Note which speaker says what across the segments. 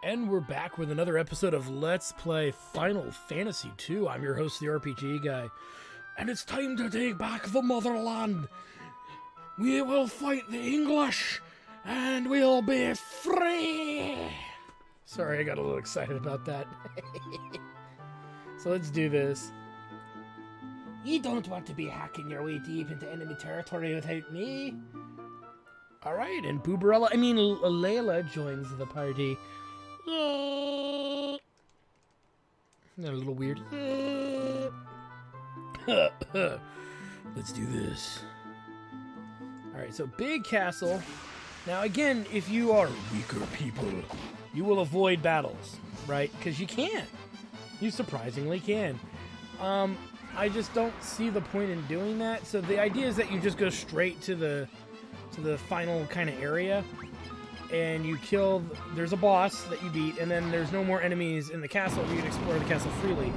Speaker 1: And we're back with another episode of Let's Play Final Fantasy II. I'm your host, the RPG Guy. And it's time to take back the motherland. We will fight the English, and we'll be free. Sorry, I got a little excited about that. So let's do this. You don't want to be hacking your way deep into enemy territory without me. Alright, and Layla joins the party. Not a little weird. Let's do this. Alright, so big castle. Now again, if you are weaker people, you will avoid battles, right? Because you can. You surprisingly can. I just don't see the point in doing that. So the idea is that you just go straight to the final kind of area. And you kill, there's a boss that you beat, and then there's no more enemies in the castle. You can explore the castle freely.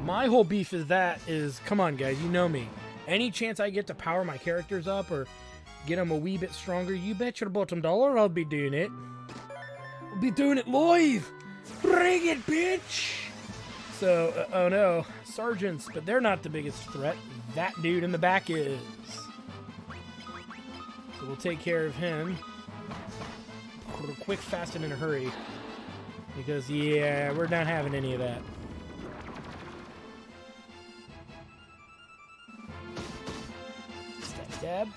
Speaker 1: My whole beef is, come on guys, you know me. Any chance I get to power my characters up or get them a wee bit stronger, you bet your bottom dollar I'll be doing it. I'll be doing it live. Bring it, bitch. So, oh no, sergeants, but they're not the biggest threat. That dude in the back is. So we'll take care of him. Quick, fast, and in a hurry. Because, yeah, we're not having any of that. Stab, stab.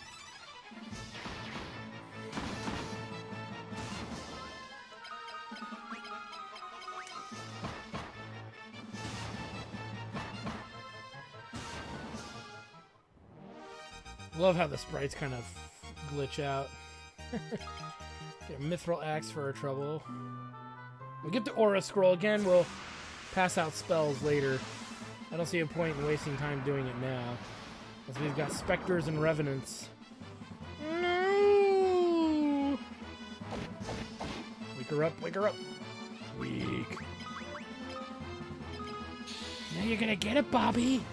Speaker 1: Love how the sprites kind of glitch out. Get a mithril axe for our trouble. We'll get the aura scroll again. We'll pass out spells later. I don't see a point in wasting time doing it now, as we've got specters and revenants. No! Wake her up! Wake her up! Weak. Now you're gonna get it, Bobby.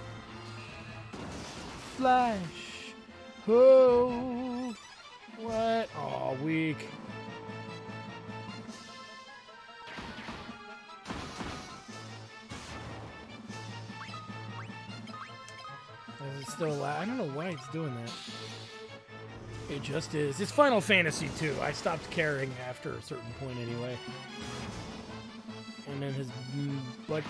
Speaker 1: Flash. Oh. What? Oh, weak. Is it still I don't know why it's doing that. It just is. It's Final Fantasy II. I stopped caring after a certain point anyway. And then his butt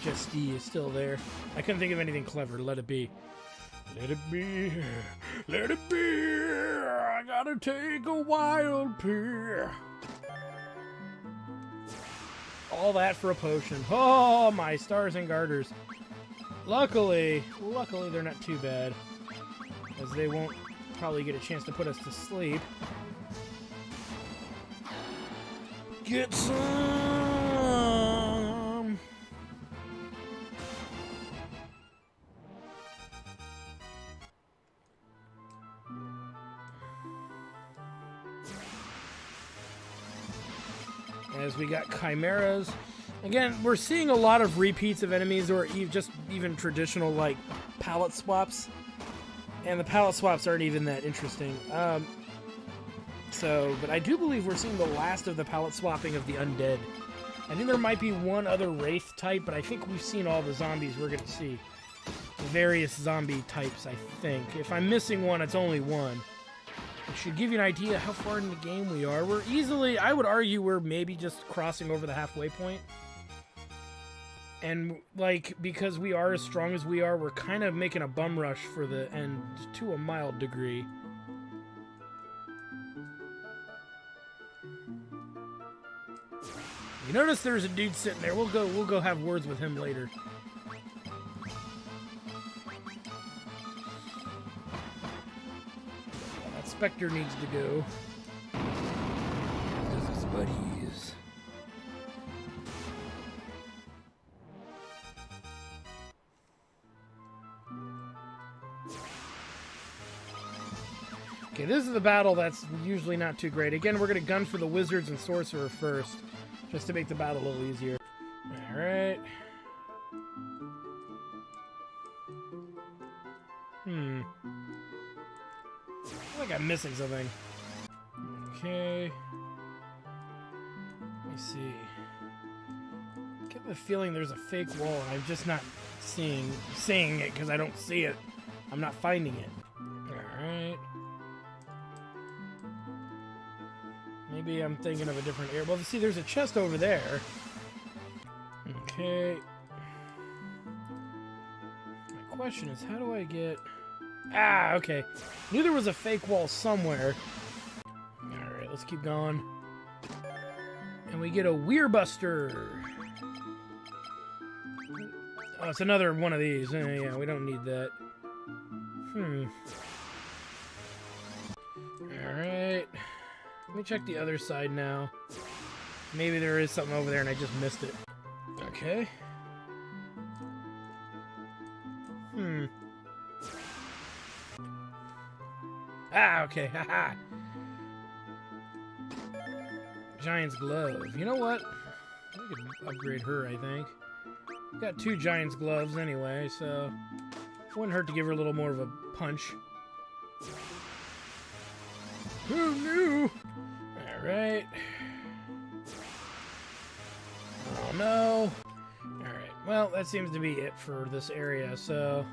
Speaker 1: justy is still there. I couldn't think of anything clever. Let it be. Let it be. Let it be. I gotta take a wild pee. All that for a potion. Oh, my stars and garters. Luckily they're not too bad, as they won't probably get a chance to put us to sleep. Get some! As we got chimeras. Again, we're seeing a lot of repeats of enemies, or even traditional, like, palette swaps. And the palette swaps aren't even that interesting. But I do believe we're seeing the last of the palette swapping of the undead. I think there might be one other wraith type, but I think we've seen all the zombies we're going to see. The various zombie types, I think. If I'm missing one, it's only one. It should give you an idea how far in the game we are. We're easily, I would argue we're maybe just crossing over the halfway point. And, like, because we are as strong as we are, we're kind of making a bum rush for the end to a mild degree. You notice there's a dude sitting there. We'll go have words with him later. That Spectre needs to go. This is buddies. Okay, this is the battle that's usually not too great. Again, we're going to gun for the wizards and sorcerer first, just to make the battle a little easier. Alright. I feel like I'm missing something. Okay. me see. I get the feeling there's a fake wall, and I'm just not seeing it because I don't see it. I'm not finding it. Alright. Maybe I'm thinking of a different area. Well, see, there's a chest over there. Okay. My question is, how do I get... Ah, okay. Knew there was a fake wall somewhere. Alright, let's keep going. And we get a Weirbuster. Oh, it's another one of these. Yeah, we don't need that. Alright. Let me check the other side now. Maybe there is something over there and I just missed it. Okay. Ah, okay. Haha. Giant's glove. You know what? We could upgrade her, I think. We've got 2 Giant's gloves anyway, so it wouldn't hurt to give her a little more of a punch. Who knew? Alright. Oh no. Alright, well, that seems to be it for this area, so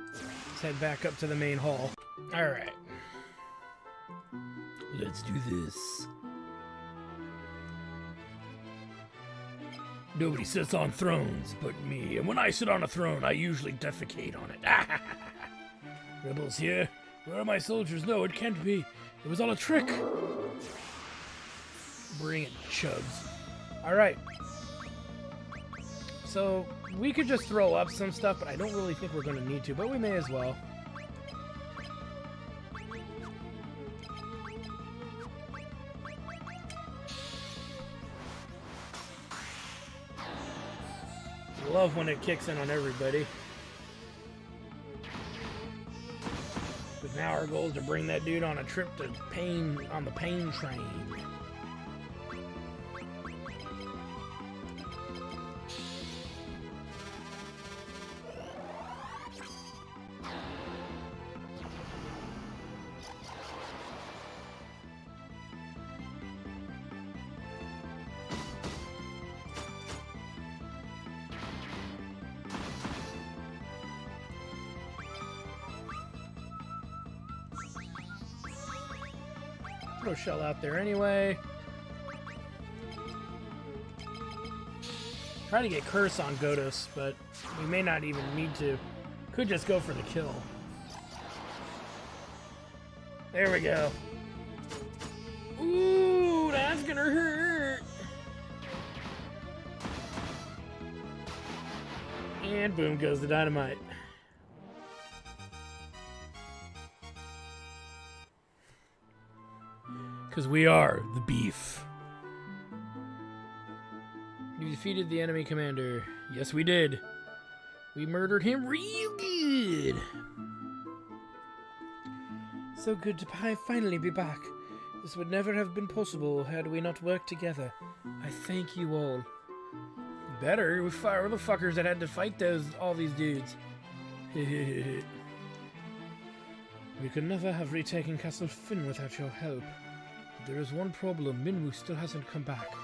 Speaker 1: let's head back up to the main hall. Alright. Let's do this. Nobody sits on thrones but me, and when I sit on a throne, I usually defecate on it. Rebels here? Where are my soldiers? No, it can't be. It was all a trick. Bring it, chubs. Alright. So, we could just throw up some stuff, but I don't really think we're going to need to, but we may as well. Love when it kicks in on everybody. But now our goal is to bring that dude on a trip to pain, on the pain train. Throw shell out there anyway. Try to get Curse on Godos, but we may not even need to. Could just go for the kill. There we go. Ooh, that's gonna hurt. And boom goes the dynamite. Because we are the beef. You defeated the enemy commander. Yes, we did. We murdered him real good. So good to finally be back. This would never have been possible had we not worked together. I thank you all. Better. We fire the fuckers that had to fight all these dudes. We could never have retaken Castle Finn without your help. There is one problem. Minwu still hasn't come back.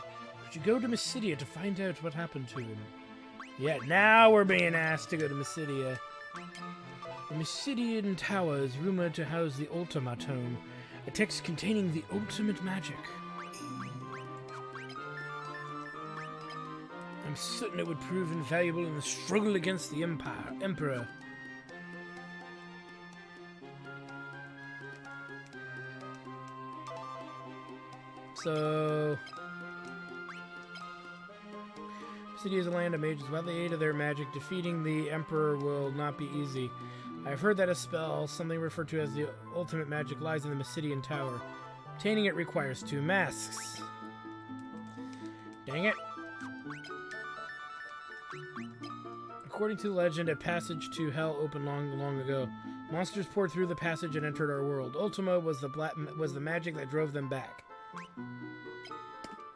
Speaker 1: Could you go to Mysidia to find out what happened to him? Yeah, now we're being asked to go to Mysidia. The Mysidian Tower is rumored to house the Ultima Tome, a text containing the ultimate magic. I'm certain it would prove invaluable in the struggle against the Emperor. So, City is a land of mages. Without the aid of their magic, defeating the Emperor will not be easy. I've heard that a spell, something referred to as the ultimate magic, lies in the Mysidian Tower. Obtaining it requires 2 masks. Dang it. According to the legend, a passage to hell opened long ago. Monsters poured through the passage and entered our world. Ultima was the magic that drove them back.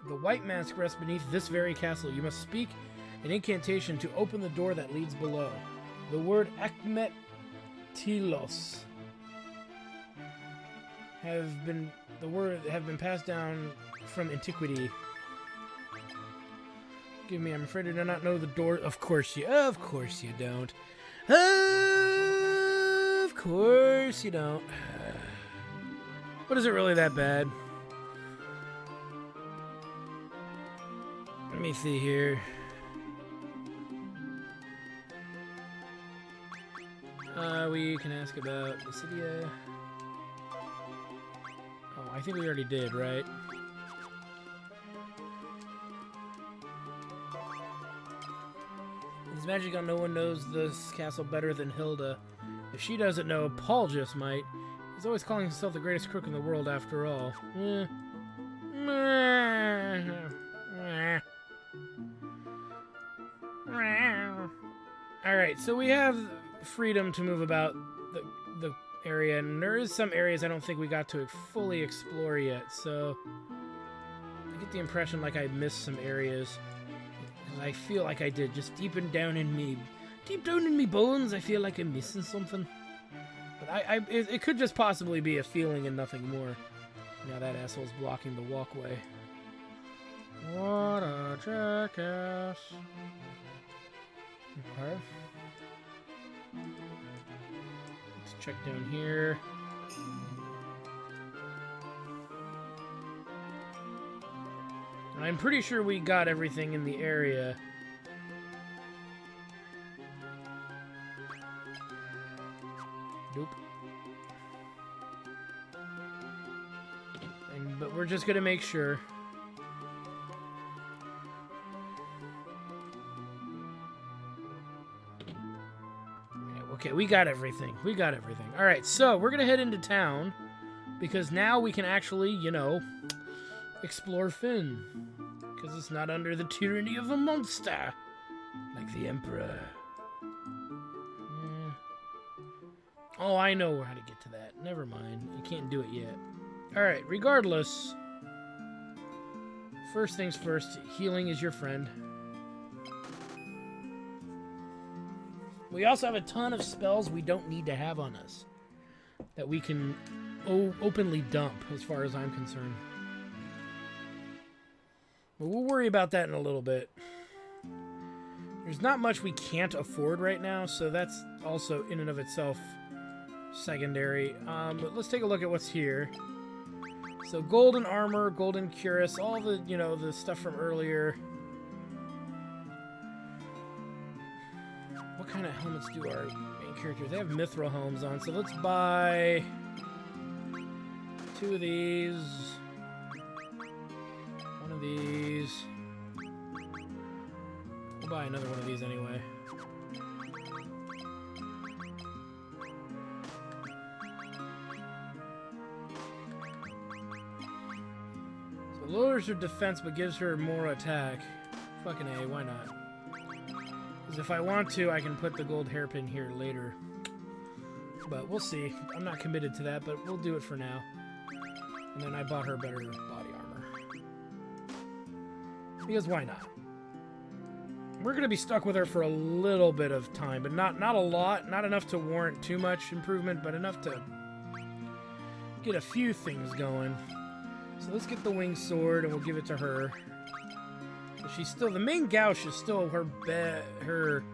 Speaker 1: The white mask rests beneath this very castle. You must speak an incantation to open the door that leads below. The word Akmet Telos have been the word have been passed down from antiquity. Give me, I'm afraid I do not know the door. Of course you don't. Of course you don't. But is it really that bad? Let me see here. We can ask about Dissidia. Oh, I think we already did, right? It's magical, no one knows this castle better than Hilda. If she doesn't know, Paul just might. He's always calling himself the greatest crook in the world after all. Alright, so we have freedom to move about the area, and there is some areas I don't think we got to fully explore yet, so I get the impression like I missed some areas. I feel like I did, just deep down in me bones, I feel like I'm missing something. But it could just possibly be a feeling and nothing more. Now that asshole's blocking the walkway. What a jackass. Okay. Let's check down here. I'm pretty sure we got everything in the area. Nope. But we're just gonna make sure. Okay, we got everything. We got everything. All right, so we're gonna head into town because now we can actually, you know, explore Finn, because it's not under the tyranny of a monster like the Emperor. Oh, I know how to get to that. Never mind. You can't do it yet. Alright, regardless. First things first, healing is your friend. We also have a ton of spells we don't need to have on us that we can openly dump, as far as I'm concerned. But we'll worry about that in a little bit. There's not much we can't afford right now, so that's also in and of itself secondary. But let's take a look at what's here. So golden armor, golden cuirass, all the, you know, the stuff from earlier. What kind of helmets do our main characters? They have mithril helms on, so let's buy 2 of these. 1 of these. We'll buy another one of these anyway. So lowers her defense but gives her more attack. Fucking A, why not? Because if I want to, I can put the gold hairpin here later. But we'll see. I'm not committed to that, but we'll do it for now. And then I bought her better body armor. Because why not? We're going to be stuck with her for a little bit of time, but not a lot. Not enough to warrant too much improvement, but enough to get a few things going. So let's get the winged sword, and we'll give it to her. She's still, the main gouge is still her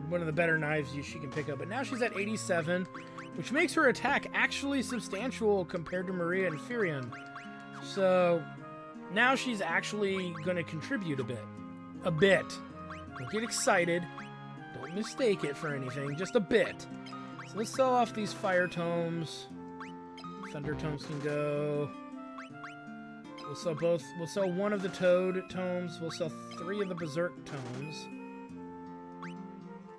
Speaker 1: one of the better knives she can pick up. But now she's at 87, which makes her attack actually substantial compared to Maria and Firion. So now she's actually going to contribute a bit. A bit. Don't get excited. Don't mistake it for anything. Just a bit. So let's sell off these fire tomes. Thunder tomes can go. We'll sell both. We'll sell 1 of the Toad tomes. We'll sell 3 of the Berserk tomes.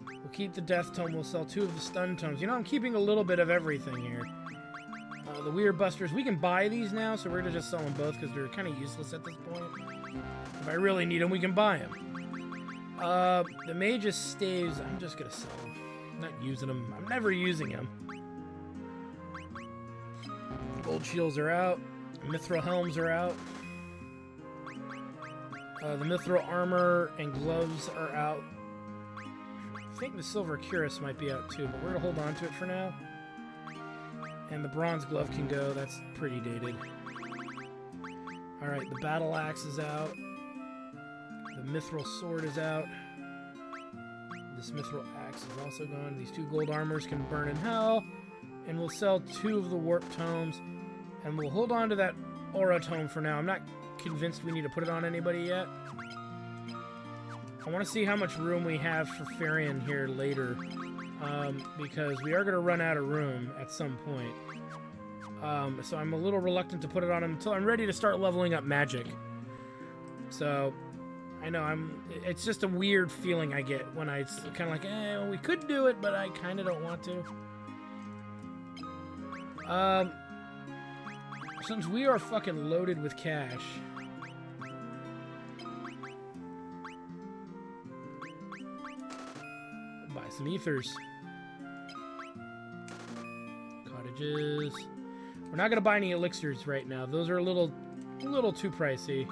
Speaker 1: We'll keep the Death tome. We'll sell 2 of the Stun tomes. You know, I'm keeping a little bit of everything here. The Weird Busters. We can buy these now, so we're going to just sell them both because they're kind of useless at this point. If I really need them, we can buy them. The Mage's Staves, I'm just going to sell them. I'm not using them. I'm never using them. Gold Shields are out. Mithril helms are out. The mithril armor and gloves are out. I think the silver cuirass might be out too, but we're going to hold on to it for now. And the bronze glove can go. That's pretty dated. Alright, the battle axe is out. The mithril sword is out. This mithril axe is also gone. These 2 gold armors can burn in hell. And we'll sell 2 of the warp tomes. And we'll hold on to that aura tome for now. I'm not convinced we need to put it on anybody yet. I want to see how much room we have for Farian here later. Because we are going to run out of room at some point. So I'm a little reluctant to put it on him until I'm ready to start leveling up magic. So, I know it's just a weird feeling I get when it's kind of like, well, we could do it, but I kind of don't want to. Since we are fucking loaded with cash. Buy some ethers. Cottages. We're not gonna buy any elixirs right now. Those are a little too pricey.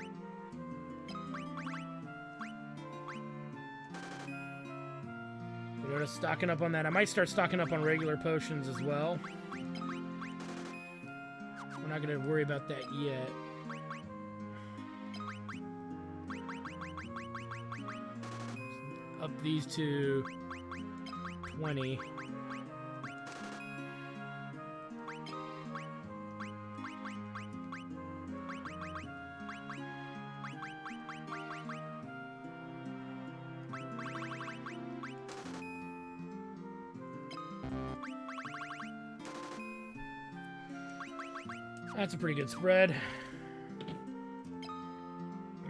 Speaker 1: We're gonna stocking up on that. I might start stocking up on regular potions as well. We're not gonna worry about that yet. Up these to 20. That's a pretty good spread.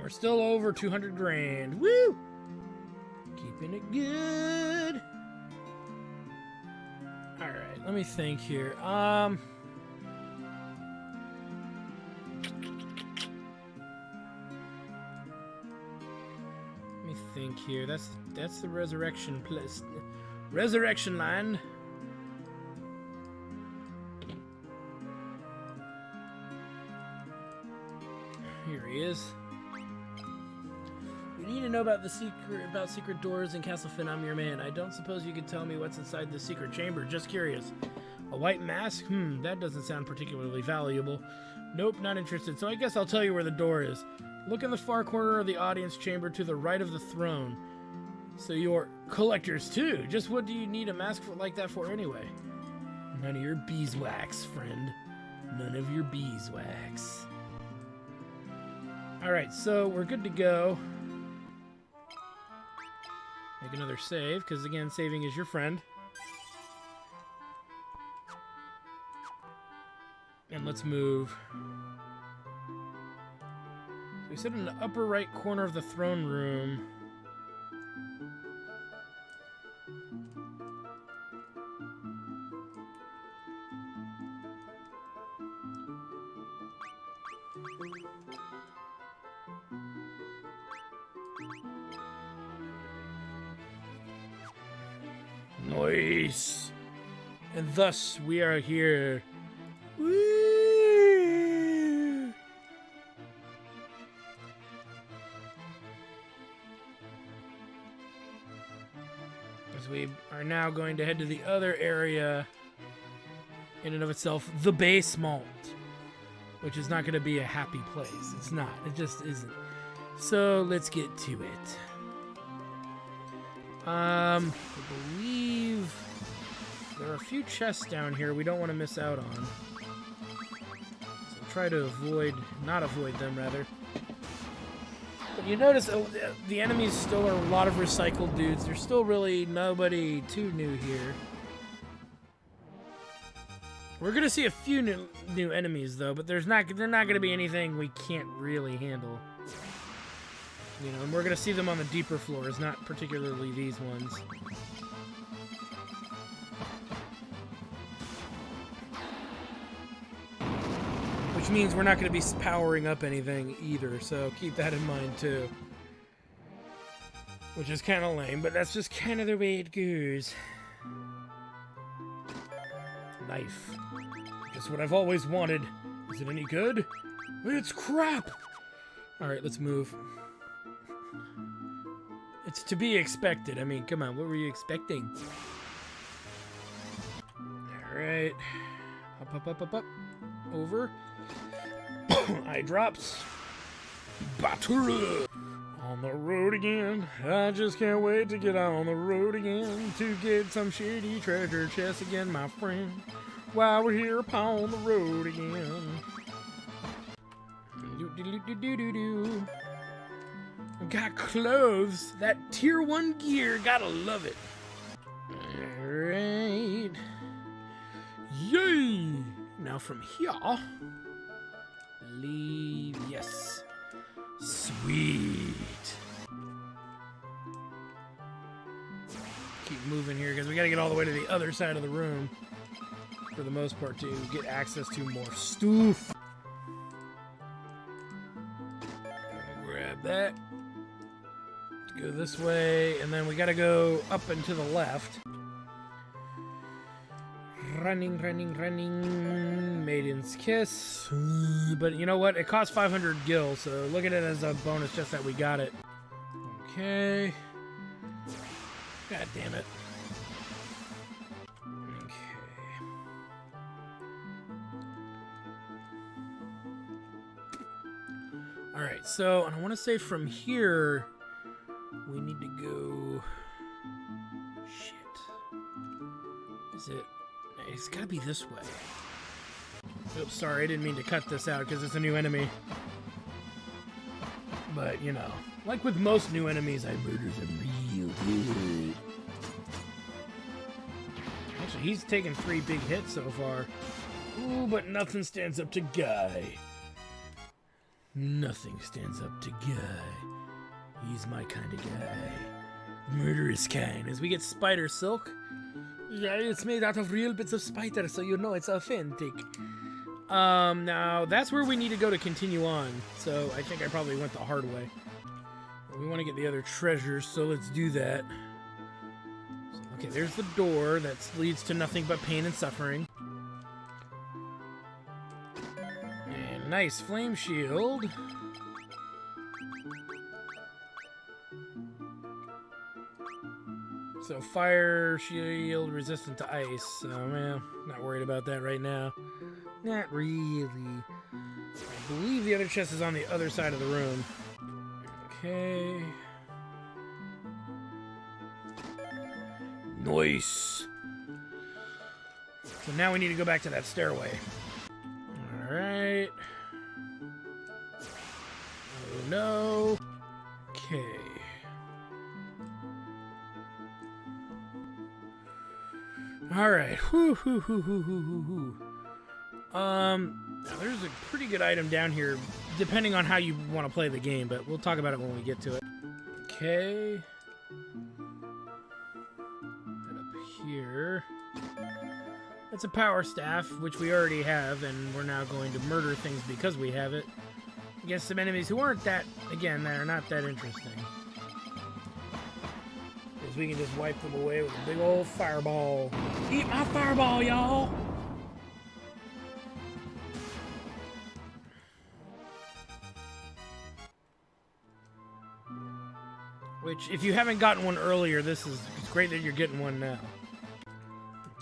Speaker 1: We're still over 200 grand. Woo! Keeping it good. Alright, let me think here. Let me think here. That's the resurrection place. Resurrection land. Here he is. We need to know about secret doors in Castle Finn. I'm your man. I don't suppose you could tell me what's inside the secret chamber. Just curious. A white mask? That doesn't sound particularly valuable. Nope, not interested. So I guess I'll tell you where the door is. Look in the far corner of the audience chamber to the right of the throne. So you're collectors too. Just what do you need a mask like that for anyway? None of your beeswax, friend. None of your beeswax. Alright, so we're good to go. Make another save, because again, saving is your friend. And let's move. We sit in the upper right corner of the throne room. Nice. And thus we are here. Woo! As we are now going to head to the other area, in and of itself, the basement, which is not going to be a happy place. It's not. It just isn't. So let's get to it. I believe there are a few chests down here we don't want to miss out on. So try to not avoid them, rather. But you notice the enemies still are a lot of recycled dudes. There's still really nobody too new here. We're going to see a few new enemies, though, but they're not going to be anything we can't really handle. You know, and we're going to see them on the deeper floors, not particularly these ones. Which means we're not going to be powering up anything either, so keep that in mind too. Which is kind of lame, but that's just kind of the way it goes. Knife. Just what I've always wanted. Is it any good? It's crap! Alright, let's move. It's to be expected. I mean, come on, what were you expecting? Alright. Up. Over. Eye drops. Batura! On the road again. I just can't wait to get on the road again to get some shitty treasure chest again, my friend. While we're here upon the road again. Do. Got clothes. That tier 1 gear. Gotta love it. Alright. Yay! Now from here. Leave. Yes. Sweet. Keep moving here because we gotta get all the way to the other side of the room for the most part to get access to more stuff. Grab that. Go this way, and then we gotta go up and to the left. Running. Maiden's Kiss. But you know what? It costs 500 gil, so look at it as a bonus just that we got it. Okay. God damn it. Okay. Alright, so, and I want to say from here, we need to go... Shit. Is it... It's gotta be this way. Oops, sorry, I didn't mean to cut this out because it's a new enemy. But, you know, like with most new enemies, I murder them real good. Actually, he's taken 3 big hits so far. Ooh, but nothing stands up to Guy. Nothing stands up to Guy. He's my kind of guy. Murderous kind. As we get spider silk. Yeah, it's made out of real bits of spider, so you know it's authentic. Now, that's where we need to go to continue on. So, I think I probably went the hard way. We want to get the other treasures, so let's do that. So, okay, there's the door that leads to nothing but pain and suffering. And nice flame shield. So fire shield resistant to ice. So, man, not worried about that right now. Not really. I believe the other chest is on the other side of the room. Okay. Nice. So now we need to go back to that stairway. Alright. Oh no. Okay. Alright. Now there's a pretty good item down here, depending on how you want to play the game, but we'll talk about it when we get to it. Okay. Head up here. It's a power staff, which we already have, and we're now going to murder things because we have it. Against some enemies who aren't that, again, they're not that interesting. Because we can just wipe them away with a big old fireball. Eat my fireball, y'all! Which, if you haven't gotten one earlier, it's great that you're getting one now.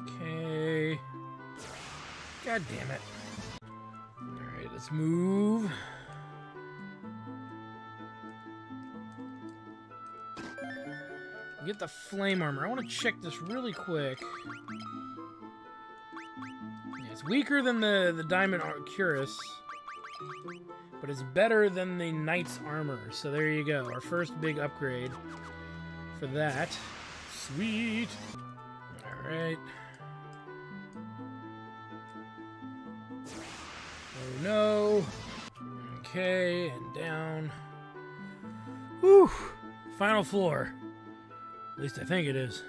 Speaker 1: Okay. God damn it. Alright, let's move. Get the flame armor. I want to check this really quick. Yeah, it's weaker than the diamond cuirass, but it's better than the knight's armor. So there you go. Our first big upgrade for that. Sweet. All right. Oh no. Okay, and down. Whew. Final floor. At least I think it is.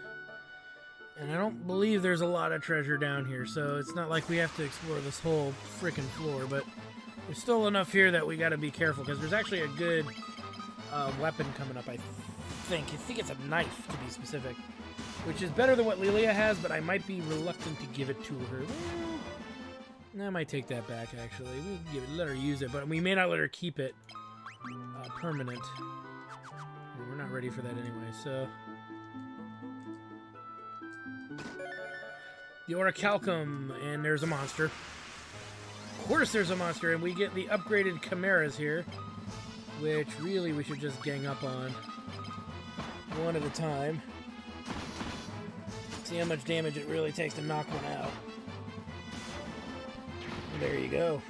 Speaker 1: And I don't believe there's a lot of treasure down here, so it's not like we have to explore this whole freaking floor, but there's still enough here that we gotta be careful, because there's actually a good weapon coming up, I think. I think it's a knife, to be specific, which is better than what Lilia has, but I might be reluctant to give it to her. Well, I might take that back, actually. We'll let her use it, but we may not let her keep it permanent. We're not ready for that anyway, so... The Orichalcum, and there's a monster. Of course there's a monster, and we get the upgraded chimeras here. which really we should just gang up on one at a time. See how much damage it really takes to knock one out. There you go.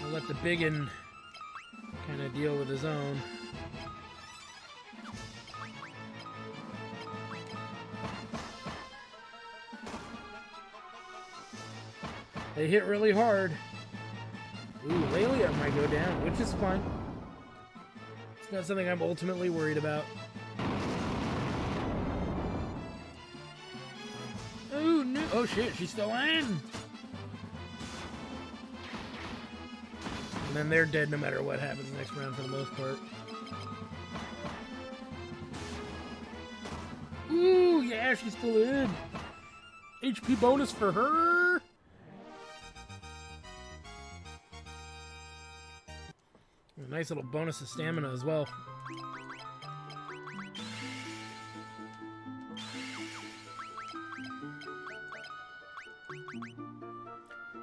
Speaker 1: I'll let the biggin kind of deal with his own. They hit really hard. Ooh, Lelia might go down, which is fine. It's not something I'm ultimately worried about. Oh, no. Oh shit, she's still in! And then they're dead no matter what happens next round for the most part. Ooh, yeah, she's still in. HP bonus for her. A nice little bonus of stamina as well.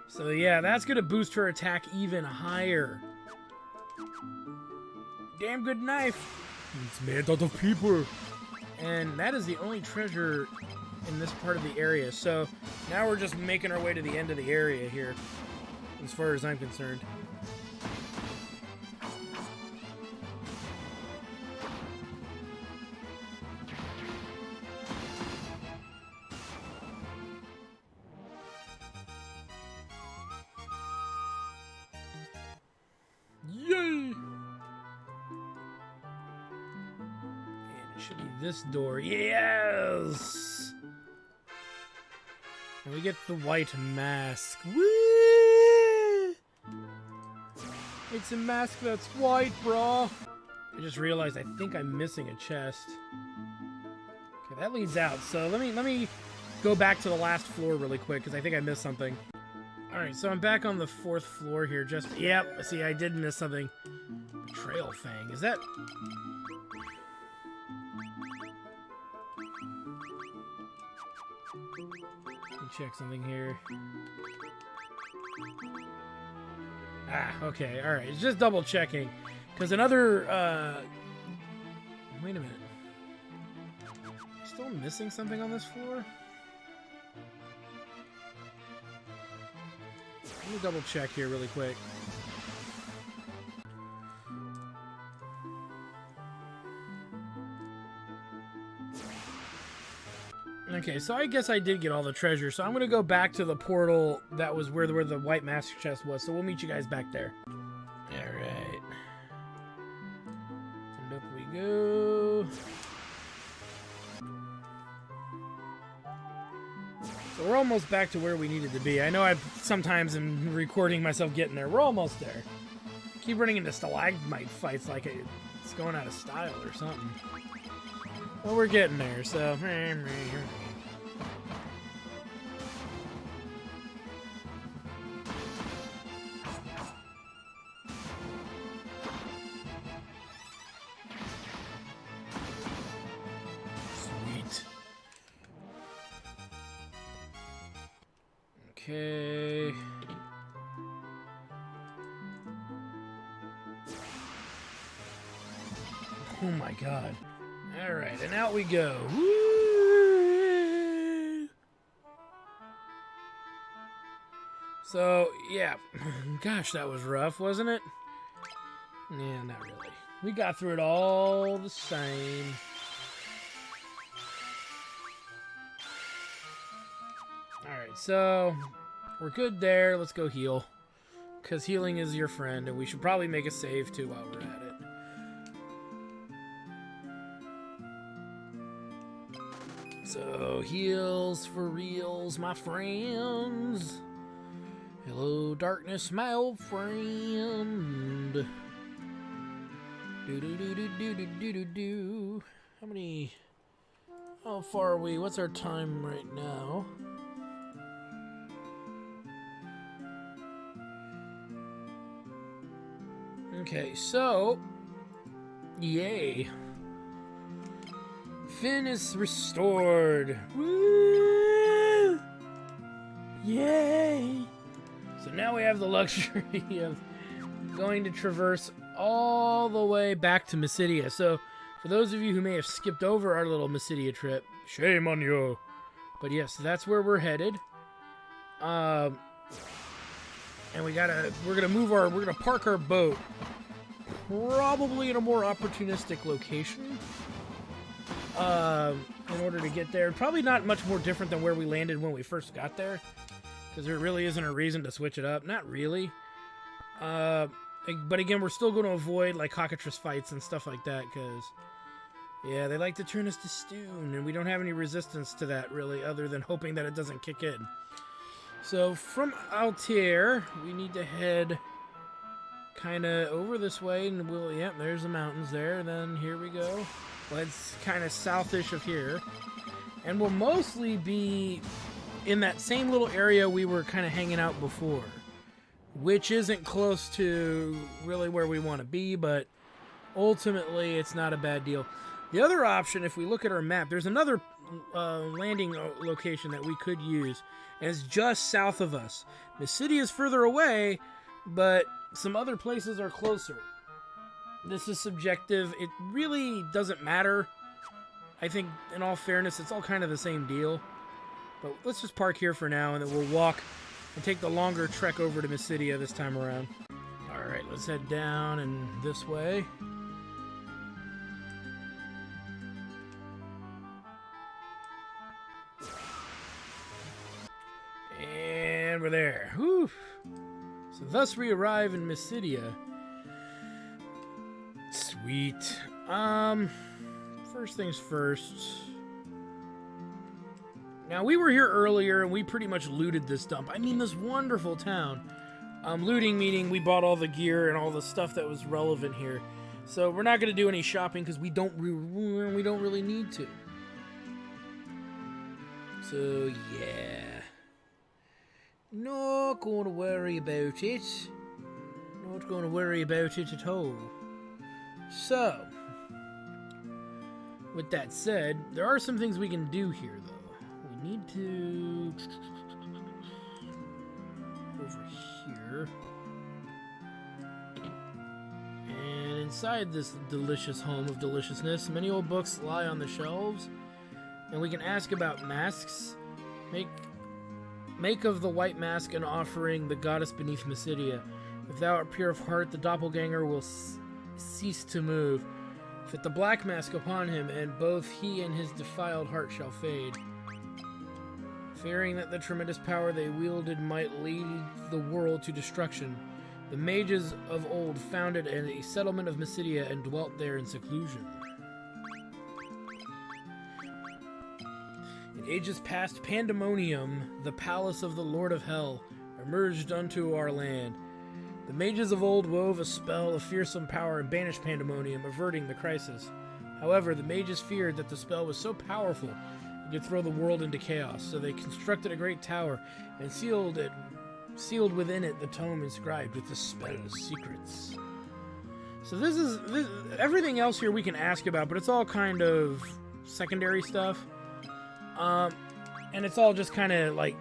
Speaker 1: So yeah, that's going to boost her attack even higher. Damn good knife. It's made out of people. And that is the only treasure in this part of the area. So now we're just making our way to the end of the area here, as far as I'm concerned. Should be this door. Yes! And we get the white mask. Woo! It's a mask that's white, brah. I just realized I think I'm missing a chest. Okay, that leads out. So let me go back to the last floor really quick because I think I missed something. All right, so I'm back on the 4th floor here. Yep. See, I did miss something. Betrayal Fang. Is that? Check something here. Ah, okay, alright. It's just double checking. Because another, wait a minute. Still missing something on this floor? Let me double check here really quick. Okay, so I guess I did get all the treasure, so I'm going to go back to the portal that was where the white master chest was, so we'll meet you guys back there. Alright. And up we go. So we're almost back to where we needed to be. I know I sometimes am recording myself getting there. We're almost there. Keep running into stalagmite fights like it's going out of style or something. Well, we're getting there, so... Sweet. Okay... Oh my god. Alright, and out we go. Woo! So, yeah. Gosh, that was rough, wasn't it? Yeah, not really. We got through it all the same. Alright, so we're good there. Let's go heal. Because healing is your friend, and we should probably make a save, too, while we're at it. So, heals for reals, my friends. Hello, darkness, my old friend. Do-do-do-do-do-do-do-do. How far are we? What's our time right now? Okay, so... Yay. Finn is restored. Woo! Yay! So now we have the luxury of going to traverse all the way back to Mysidia. So, for those of you who may have skipped over our little Mysidia trip, shame on you. But yes, that's where we're headed. And we're gonna park our boat probably in a more opportunistic location. In order to get there. Probably not much more different than where we landed when we first got there. Because there really isn't a reason to switch it up. Not really. But again, we're still going to avoid like cockatrice fights and stuff like that. Because, yeah, they like to turn us to stone. And we don't have any resistance to that, really, other than hoping that it doesn't kick in. So, from Altair, we need to head kind of over this way. And yep, there's the mountains there. Then here we go. Well, it's kind of southish of here. And we'll mostly be in that same little area we were kind of hanging out before, which isn't close to really where we want to be, but ultimately it's not a bad deal. The other option, if we look at our map, there's another landing location that we could use, and it's just south of us. The city is further away, but some other places are closer. This is subjective. It really doesn't matter. I think, in all fairness, it's all kind of the same deal. But let's just park here for now, and then we'll walk and take the longer trek over to Mysidia this time around. Alright, let's head down and this way. And we're there. Whew. So thus we arrive in Mysidia. Sweet. First things first. Now, we were here earlier, and we pretty much looted this dump. I mean, this wonderful town. Looting meaning we bought all the gear and all the stuff that was relevant here. So we're not going to do any shopping because we don't really need to. So, yeah. Not going to worry about it. Not going to worry about it at all. So, with that said, there are some things we can do here, though. We need to... over here. And inside this delicious home of deliciousness, many old books lie on the shelves. And we can ask about masks. Make of the white mask an offering, the goddess beneath Mysidia. If thou art pure of heart, the doppelganger will cease to move. Fit the black mask upon him, and both he and his defiled heart shall fade. Fearing that the tremendous power they wielded might lead the world to destruction, the mages of old founded a settlement of Mysidia and dwelt there in seclusion. In ages past, Pandemonium, the palace of the Lord of Hell, emerged unto our land. The mages of old wove a spell of fearsome power and banished Pandemonium, averting the crisis. However, the mages feared that the spell was so powerful it could throw the world into chaos, so they constructed a great tower and sealed within it the tome inscribed with the spell's secrets. So this everything else here we can ask about, but it's all kind of secondary stuff. And it's all just kind of like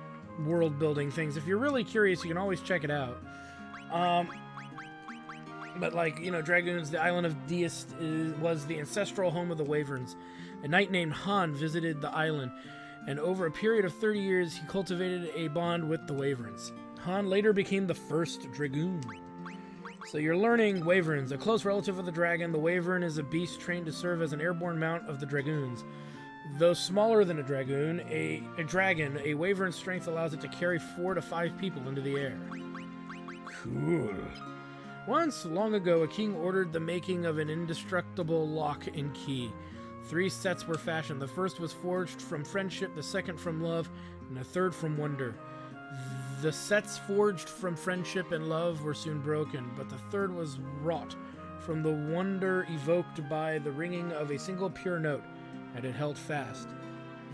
Speaker 1: world building things. If you're really curious, you can always check it out. But like, you know, Dragoons, the island of Deist was the ancestral home of the Wyverns. A knight named Han visited the island, and over a period of 30 years, he cultivated a bond with the Wyverns. Han later became the first Dragoon. So you're learning Wyverns. A close relative of the dragon, the Wyvern is a beast trained to serve as an airborne mount of the Dragoons. Though smaller than a dragoon, a Wyvern's strength allows it to carry 4 to 5 people into the air. Cool. Once, long ago, a king ordered the making of an indestructible lock and key. 3 sets were fashioned. The first was forged from friendship, the second from love, and the third from wonder. The sets forged from friendship and love were soon broken, but the third was wrought from the wonder evoked by the ringing of a single pure note, and it held fast.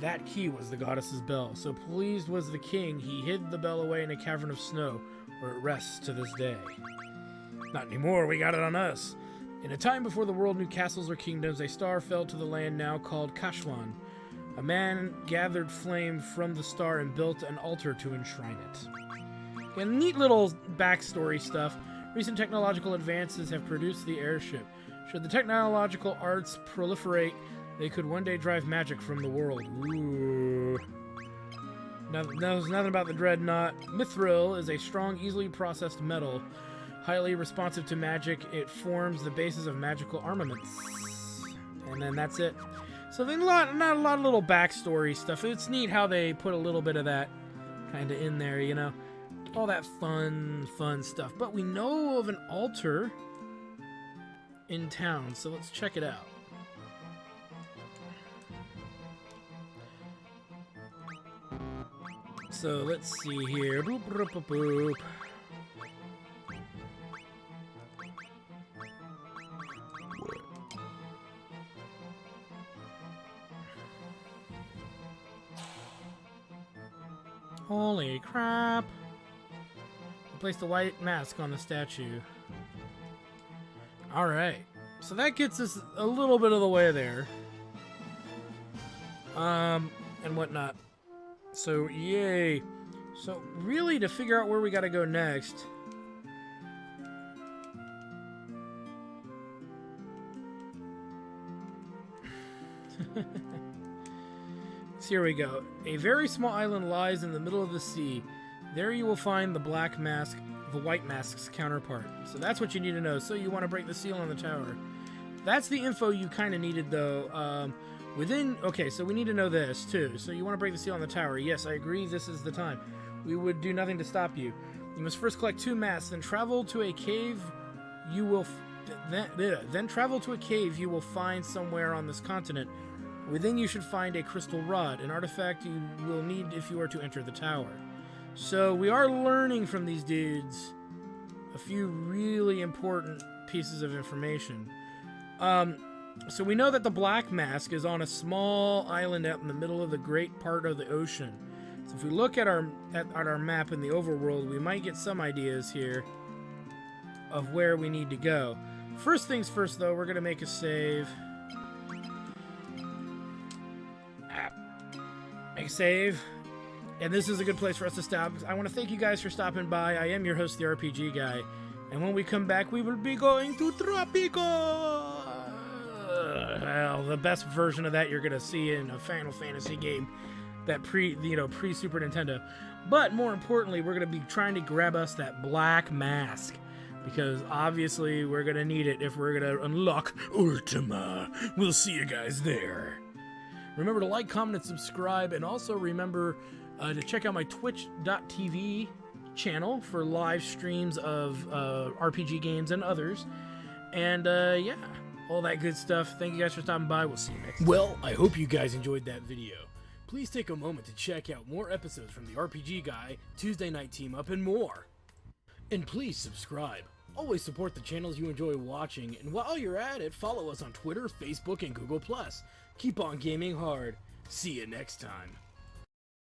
Speaker 1: That key was the goddess's bell. So pleased was the king, he hid the bell away in a cavern of snow, where it rests to this day. Not anymore, we got it on us. In a time before the world knew castles or kingdoms, a star fell to the land now called Kashwan. A man gathered flame from the star and built an altar to enshrine it. And neat little backstory stuff. Recent technological advances have produced the airship. Should the technological arts proliferate, they could one day drive magic from the world. Ooh. Knows nothing about the dreadnought. Mithril is a strong, easily processed metal. Highly responsive to magic, it forms the basis of magical armaments. And then that's it. So there's not a lot of little backstory stuff. It's neat how they put a little bit of that kind of in there, you know. All that fun stuff. But we know of an altar in town, so let's check it out. So let's see here. Boop, boop, boop, boop. Holy crap. Place the white mask on the statue. Alright. So that gets us a little bit of the way there. And whatnot. So, yay. So, really, to figure out where we gotta go next... So here we go. A very small island lies in the middle of the sea. There you will find the black mask, the white mask's counterpart. So that's what you need to know. So you want to break the seal on the tower. That's the info you kind of needed, though. Okay, so we need to know this, too. So you want to break the seal on the tower. Yes, I agree. This is the time. We would do nothing to stop you. You must first collect 2 masks, then travel to a cave you will... Then travel to a cave you will find somewhere on this continent. Within you should find a crystal rod, an artifact you will need if you are to enter the tower. So we are learning from these dudes a few really important pieces of information. So we know that the Black Mask is on a small island out in the middle of the great part of the ocean. So if we look at our map in the overworld, we might get some ideas here of where we need to go. First things first, though, we're going to make a save. Make a save. And this is a good place for us to stop. I want to thank you guys for stopping by. I am your host, the RPG Guy. And when we come back, we will be going to Tropico! Well, the best version of that you're going to see in a Final Fantasy game that pre-Super Nintendo. But more importantly, we're going to be trying to grab us that Black Mask. Because obviously we're going to need it if we're going to unlock Ultima. We'll see you guys there. Remember to like, comment, and subscribe. And also remember to check out my twitch.tv channel for live streams of RPG games and others. And yeah, all that good stuff. Thank you guys for stopping by. We'll see you next time. Well, I hope you guys enjoyed that video. Please take a moment to check out more episodes from the RPG Guy, Tuesday Night Team Up, and more. And please subscribe. Always support the channels you enjoy watching, and while you're at it, follow us on Twitter, Facebook, and Google+. Keep on gaming hard. See you next time.